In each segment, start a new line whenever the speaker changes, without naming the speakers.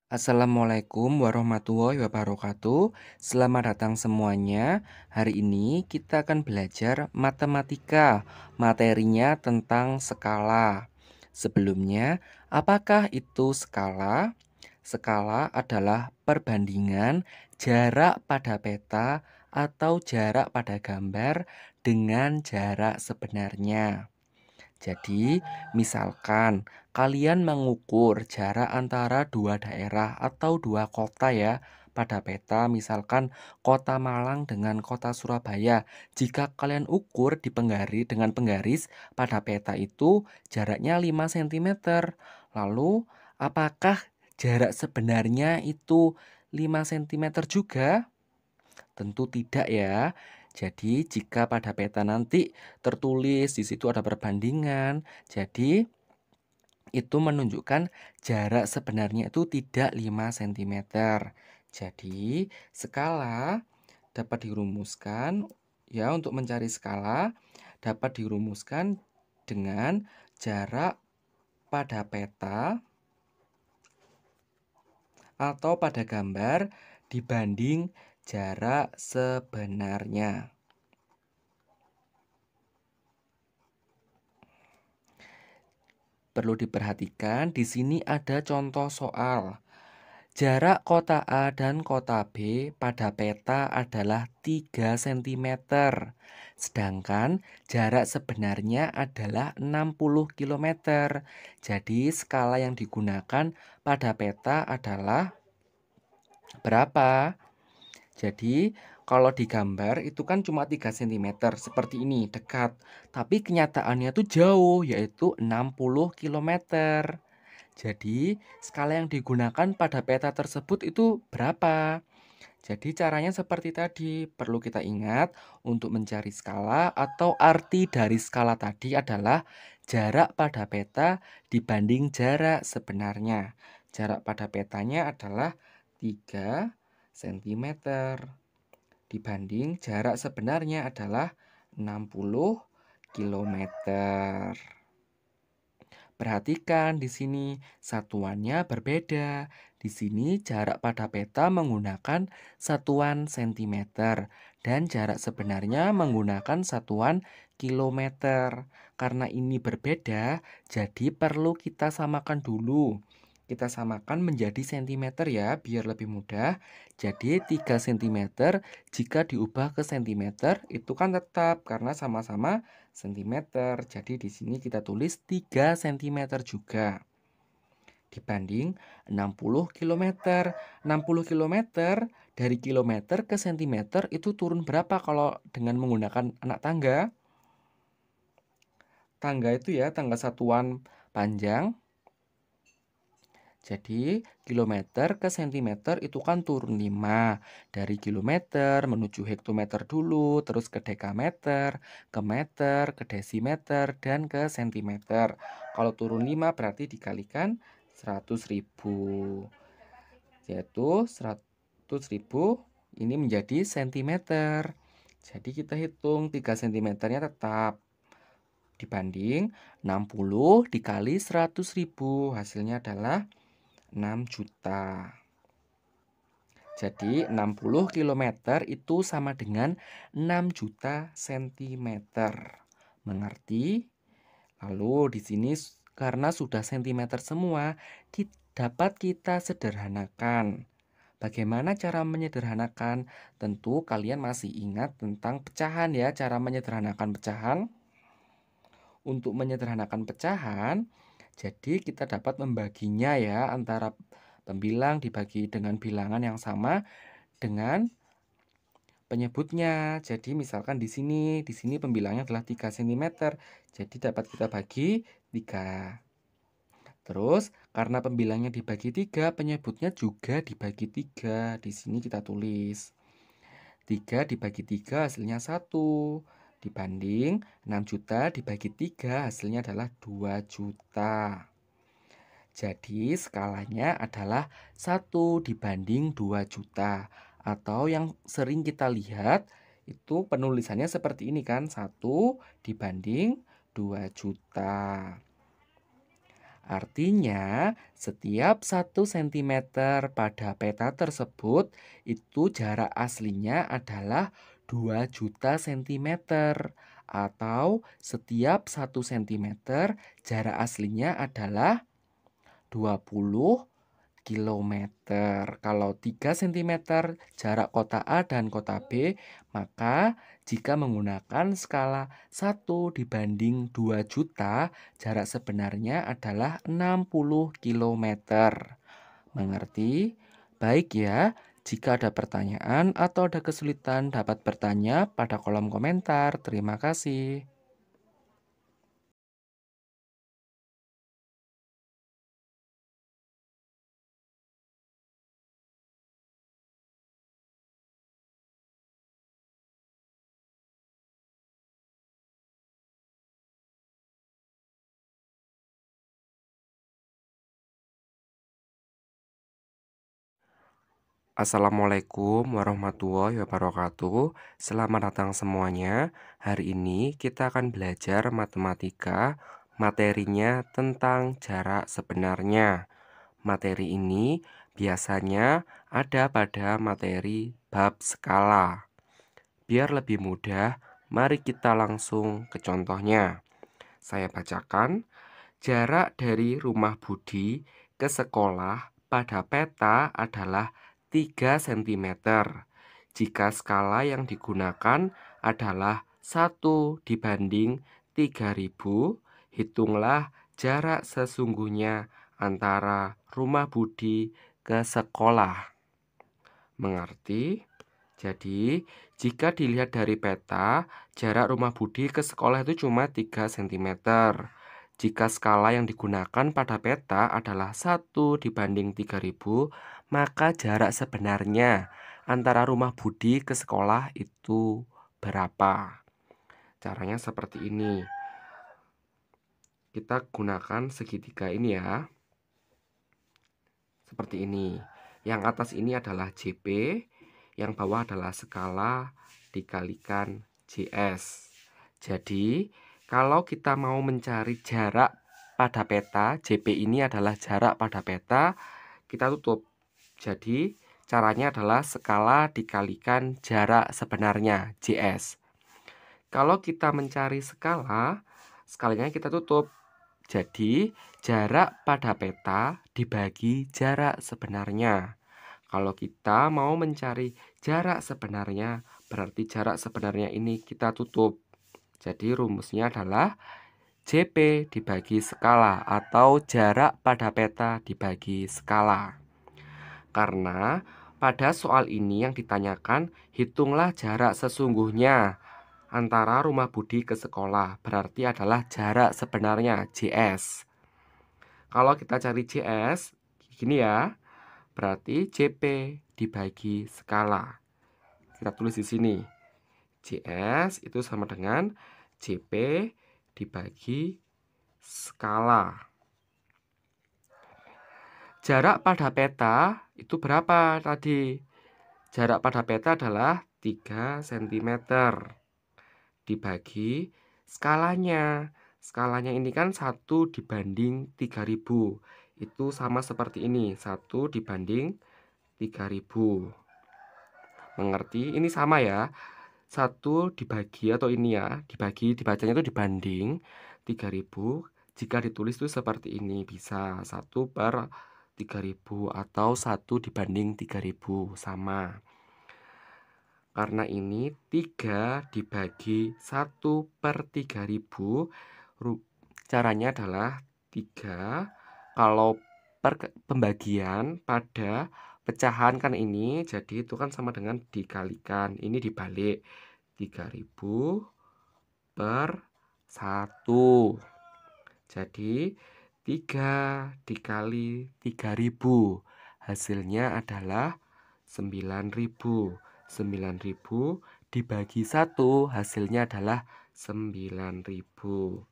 Assalamualaikum warahmatullahi wabarakatuh. Selamat datang semuanya. Hari ini kita akan belajar matematika. Materinya tentang skala. Sebelumnya, apakah itu skala? Skala adalah perbandingan jarak pada peta atau jarak pada gambar dengan jarak sebenarnya. Jadi, misalkan kalian mengukur jarak antara dua daerah atau dua kota ya pada peta, misalkan kota Malang dengan kota Surabaya. Jika kalian ukur dengan penggaris pada peta itu jaraknya 5 cm. Lalu, apakah jarak sebenarnya itu 5 cm juga? Tentu tidak ya. Jadi jika pada peta nanti tertulis di situ ada perbandingan, jadi itu menunjukkan jarak sebenarnya itu tidak 5 cm. Jadi skala dapat dirumuskan ya, untuk mencari skala dapat dirumuskan dengan jarak pada peta atau pada gambar dibanding jarak sebenarnya. Perlu diperhatikan, di sini ada contoh soal. Jarak kota A dan kota B pada peta adalah 3 cm. Sedangkan jarak sebenarnya adalah 60 km. Jadi skala yang digunakan pada peta adalah berapa? Jadi, kalau di gambar itu kan cuma 3 cm, seperti ini, dekat. Tapi kenyataannya tuh jauh, yaitu 60 km. Jadi, skala yang digunakan pada peta tersebut itu berapa? Jadi, caranya seperti tadi. Perlu kita ingat, untuk mencari skala atau arti dari skala tadi adalah jarak pada peta dibanding jarak sebenarnya. Jarak pada petanya adalah 3 cm dibanding jarak sebenarnya adalah 60 km. Perhatikan di sini satuannya berbeda. Di sini jarak pada peta menggunakan satuan cm dan jarak sebenarnya menggunakan satuan kilometer. Karena ini berbeda, jadi perlu kita samakan dulu. Kita samakan menjadi cm ya, biar lebih mudah. Jadi 3 cm jika diubah ke cm itu kan tetap karena sama-sama cm. Jadi di sini kita tulis 3 cm juga dibanding 60 km. 60 km dari kilometer ke cm itu turun berapa kalau dengan menggunakan anak tangga? Tangga itu ya, tangga satuan panjang. Jadi, kilometer ke cm itu kan turun 5. Dari kilometer menuju hektometer dulu, terus ke dekameter, ke meter, ke desimeter, dan ke sentimeter. Kalau turun 5 berarti dikalikan 100.000. Yaitu 100.000 ini menjadi sentimeter. Jadi kita hitung 3 cm-nya tetap dibanding 60 dikali 100.000. Hasilnya adalah 6 juta. Jadi 60 km itu sama dengan 6 juta cm. Mengerti? Lalu di sini karena sudah cm semua, dapat kita sederhanakan. Bagaimana cara menyederhanakan? Tentu kalian masih ingat tentang pecahan ya, cara menyederhanakan pecahan. Untuk menyederhanakan pecahan, jadi kita dapat membaginya ya, antara pembilang dibagi dengan bilangan yang sama dengan penyebutnya. Jadi misalkan di sini pembilangnya adalah 3 cm. Jadi dapat kita bagi 3. Terus karena pembilangnya dibagi 3, penyebutnya juga dibagi 3. Di sini kita tulis 3 dibagi 3 hasilnya 1. Dibanding 6 juta dibagi 3 hasilnya adalah 2 juta. Jadi skalanya adalah 1 dibanding 2 juta. Atau yang sering kita lihat itu penulisannya seperti ini kan. 1 dibanding 2 juta. Artinya, setiap 1 cm pada peta tersebut itu jarak aslinya adalah 2 juta cm. Atau setiap 1 cm jarak aslinya adalah 20 km. Kalau 3 cm jarak kota A dan kota B, maka jika menggunakan skala 1/2 juta, jarak sebenarnya adalah 60 km. Mengerti? Baik ya, jika ada pertanyaan atau ada kesulitan dapat bertanya pada kolom komentar. Terima kasih.
Assalamualaikum warahmatullahi wabarakatuh. Selamat datang semuanya. Hari ini kita akan belajar matematika. Materinya tentang jarak sebenarnya. Materi ini biasanya ada pada materi bab skala. Biar lebih mudah, mari kita langsung ke contohnya. Saya bacakan. Jarak dari rumah Budi ke sekolah pada peta adalah 3 cm. Jika skala yang digunakan adalah 1/3000, hitunglah jarak sesungguhnya antara rumah Budi ke sekolah. Mengerti? Jadi, jika dilihat dari peta, jarak rumah Budi ke sekolah itu cuma 3 cm. Jika skala yang digunakan pada peta adalah 1/3000, maka jarak sebenarnya antara rumah Budi ke sekolah itu berapa? Caranya seperti ini. Kita gunakan segitiga ini ya. Seperti ini. Yang atas ini adalah JP, yang bawah adalah skala dikalikan JS. Jadi, kalau kita mau mencari jarak pada peta, JP ini adalah jarak pada peta, kita tutup. Jadi, caranya adalah skala dikalikan jarak sebenarnya, JS. Kalau kita mencari skala, skalanya kita tutup. Jadi, jarak pada peta dibagi jarak sebenarnya. Kalau kita mau mencari jarak sebenarnya, berarti jarak sebenarnya ini kita tutup. Jadi, rumusnya adalah JP dibagi skala atau jarak pada peta dibagi skala. Karena pada soal ini yang ditanyakan, hitunglah jarak sesungguhnya antara rumah Budi ke sekolah, berarti adalah jarak sebenarnya JS. Kalau kita cari JS, gini ya, berarti JP dibagi skala. Kita tulis di sini. JS itu sama dengan JP dibagi skala. Jarak pada peta itu berapa tadi? Jarak pada peta adalah 3 cm. Dibagi skalanya. Skalanya ini kan 1/3000. Itu sama seperti ini, 1/3000. Mengerti? Ini sama ya. 1 dibagi atau ini ya, dibagi, dibacanya itu dibanding 3000. Jika ditulis itu seperti ini, bisa 1/3000 atau 1/3000, sama. Karena ini 3 dibagi 1/3000, caranya adalah 3. Kalau pembagian pada pecahan kan ini, jadi itu kan sama dengan dikalikan. Ini dibalik, 3000 per 1. Jadi 3 dikali 3000, hasilnya adalah 9000. 9000 dibagi 1, hasilnya adalah 9000.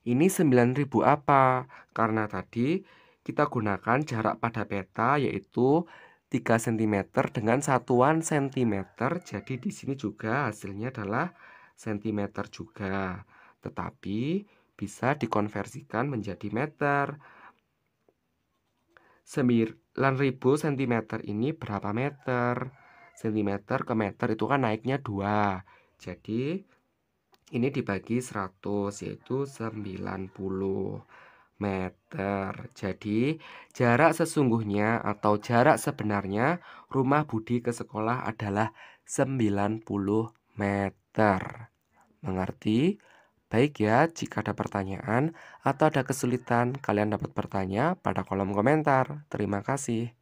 Ini 9000 apa? Karena tadi kita gunakan jarak pada peta yaitu 3 cm dengan satuan cm. Jadi di sini juga hasilnya adalah cm juga. Tetapi bisa dikonversikan menjadi meter. 9.000 cm ini berapa meter? Sentimeter ke meter itu kan naiknya 2. Jadi ini dibagi 100 yaitu 90 meter. Jadi jarak sesungguhnya atau jarak sebenarnya rumah Budi ke sekolah adalah 90 meter. Mengerti? Baik ya, jika ada pertanyaan atau ada kesulitan, kalian dapat bertanya pada kolom komentar. Terima kasih.